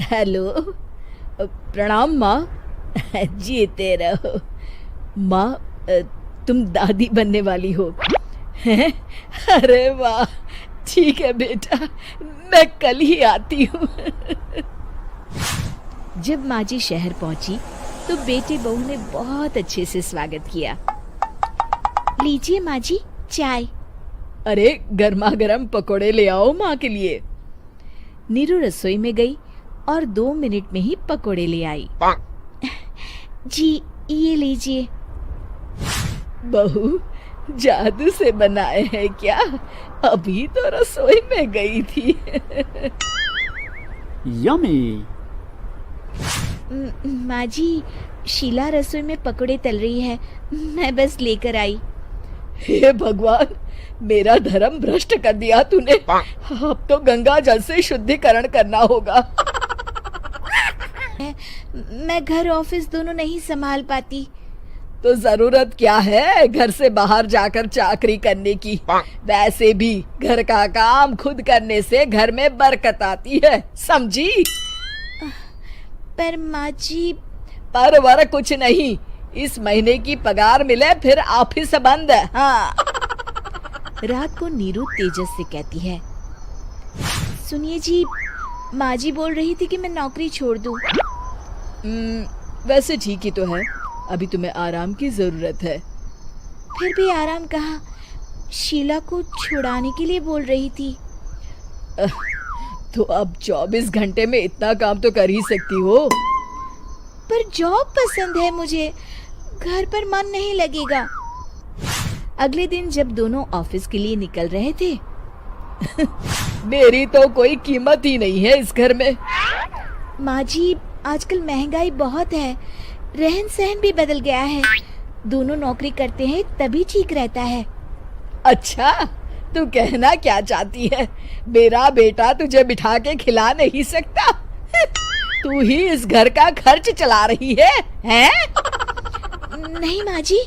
Hello. प्रणाम माँ। जीते रहो। माँ, तुम दादी बनने वाली हो हैं? अरे वाह, ठीक है बेटा, मैं कल ही आती हूँ। जब माँ जी शहर पहुंची तो बेटे बहू ने बहुत अच्छे से स्वागत किया। लीजिए माँ जी, चाय। अरे गर्मा गर्म पकोड़े ले आओ माँ के लिए। नीरू रसोई में गई और 2 मिनट में ही पकोड़े ले आई। जी, ये लीजिए। बहू, जादू से बनाए हैं क्या? अभी तो रसोई में गई थी। यमी। माँ जी, शीला रसोई में पकोड़े तल रही है, मैं बस लेकर आई। हे भगवान, मेरा धर्म भ्रष्ट कर दिया तूने। अब तो गंगा जल से शुद्धिकरण करना होगा। मैं घर ऑफिस दोनों नहीं संभाल पाती। तो जरूरत क्या है घर से बाहर जाकर चाकरी करने की? वैसे भी घर का काम खुद करने से घर में बरकत आती है, समझी? पर माँ जी। पर वर कुछ नहीं, इस महीने की पगार मिले फिर ऑफिस बंद। हाँ। रात को नीरू तेजस से कहती है, सुनिए जी, माँ जी बोल रही थी कि मैं नौकरी छोड़ दूं। वैसे ठीक ही तो है, अभी तुम्हें आराम की जरूरत है। फिर भी आराम कहाँ, शीला को छुड़ाने के लिए बोल रही थी। तो अब 24 घंटे में इतना काम तो कर ही सकती हो। पर जॉब पसंद है मुझे, घर पर मन नहीं लगेगा। अगले दिन जब दोनों ऑफिस के लिए निकल रहे थे, मेरी तो कोई कीमत ही नहीं है इस घर में। माँ जी, आजकल महंगाई बहुत है, रहन सहन भी बदल गया है। दोनों नौकरी करते हैं तभी ठीक रहता है। अच्छा, तू कहना क्या चाहती है? मेरा बेटा तुझे बिठा के खिला नहीं सकता? तू ही इस घर का खर्च चला रही है, हैं? नहीं माँ जी,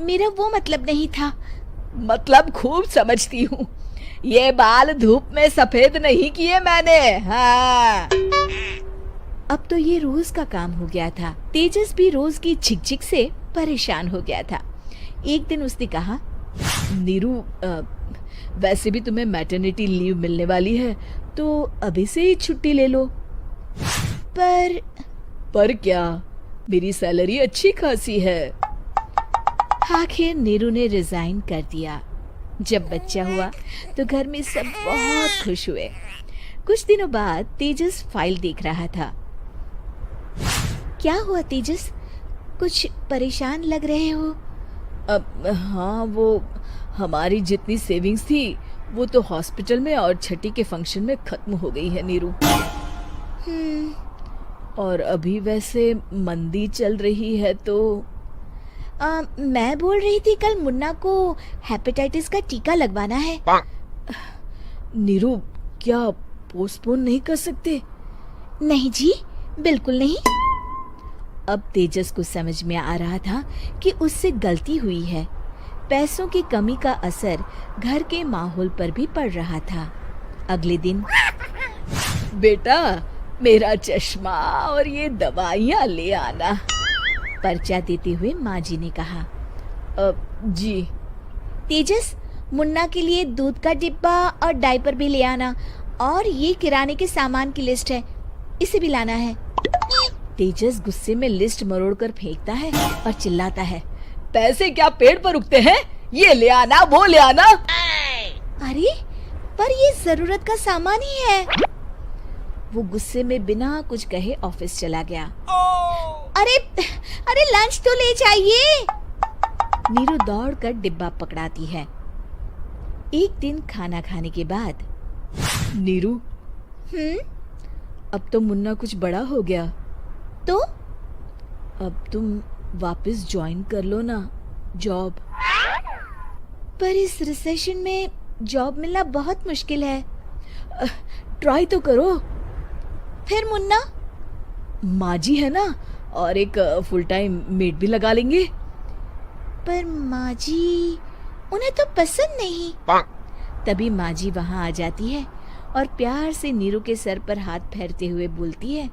मेरा वो मतलब नहीं था। मतलब खूब समझती हूँ, ये बाल धूप में सफेद नहीं किए मैंने। हाँ। अब तो ये रोज का काम हो गया था। तेजस भी रोज की झिकझिक से परेशान हो गया था। एक दिन उसने कहा, नीरू, वैसे भी तुम्हें मैटरनिटी लीव मिलने वाली है, तो अभी से ही छुट्टी ले लो। पर क्या, मेरी सैलरी अच्छी खासी है। आखिर नीरू ने रिजाइन कर दिया। जब बच्चा हुआ तो घर में सब बहुत खुश हुए। कुछ दिनों बाद तेजस फाइल देख रहा था। क्या हुआ तेजस, कुछ परेशान लग रहे हो? हाँ, वो हमारी जितनी सेविंग्स थी वो तो हॉस्पिटल में और छठी के फंक्शन में खत्म हो गई है नीरू। और अभी वैसे मंदी चल रही है तो मैं बोल रही थी कल मुन्ना को हेपेटाइटिस का टीका लगवाना है। नीरू, क्या पोस्टपोन नहीं कर सकते? नहीं जी, बिल्कुल नहीं। अब तेजस को समझ में आ रहा था कि उससे गलती हुई है। पैसों की कमी का असर घर के माहौल पर भी पड़ रहा था। अगले दिन, बेटा, मेरा चश्मा और ये दवाइयाँ ले आना, पर्चा देते हुए माँ जी ने कहा। जी। तेजस, मुन्ना के लिए दूध का डिब्बा और डायपर भी ले आना, और ये किराने के सामान की लिस्ट है, इसे भी लाना है। तेजस गुस्से में लिस्ट मरोड़कर फेंकता है और चिल्लाता है, पैसे क्या पेड़ पर उगते हैं? ये ले आना, वो ले आना। अरे, पर ये जरूरत का सामान ही है। वो गुस्से में बिना कुछ कहे ऑफिस चला गया। अरे अरे, लंच तो ले जाइए। नीरू दौड़कर डिब्बा पकड़ाती है। एक दिन खाना खाने के बाद, नीरू, अब तो मुन्ना कुछ बड़ा हो गया, तो अब तुम वापस ज्वाइन कर लो ना जॉब। पर इस रिसेशन में जॉब मिलना बहुत मुश्किल है। ट्राई तो करो। फिर मुन्ना? माँ जी है ना, और एक फुल टाइम मेड भी लगा लेंगे। पर माँ जी, उन्हें तो पसंद नहीं। तभी माँ जी वहाँ आ जाती है और प्यार से नीरू के सर पर हाथ फेरते हुए बोलती है,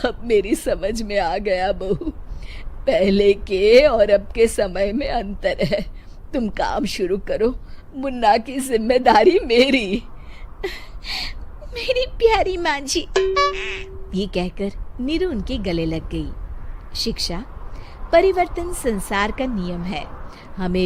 अब मेरी समझ में आ गया बहू, पहले के और अब के समय में अंतर है। तुम काम शुरू करो, मुन्ना की जिम्मेदारी मेरी। मेरी प्यारी माँ जी, ये कहकर नीरू उनके गले लग गई। शिक्षा परिवर्तन संसार का नियम है। हमें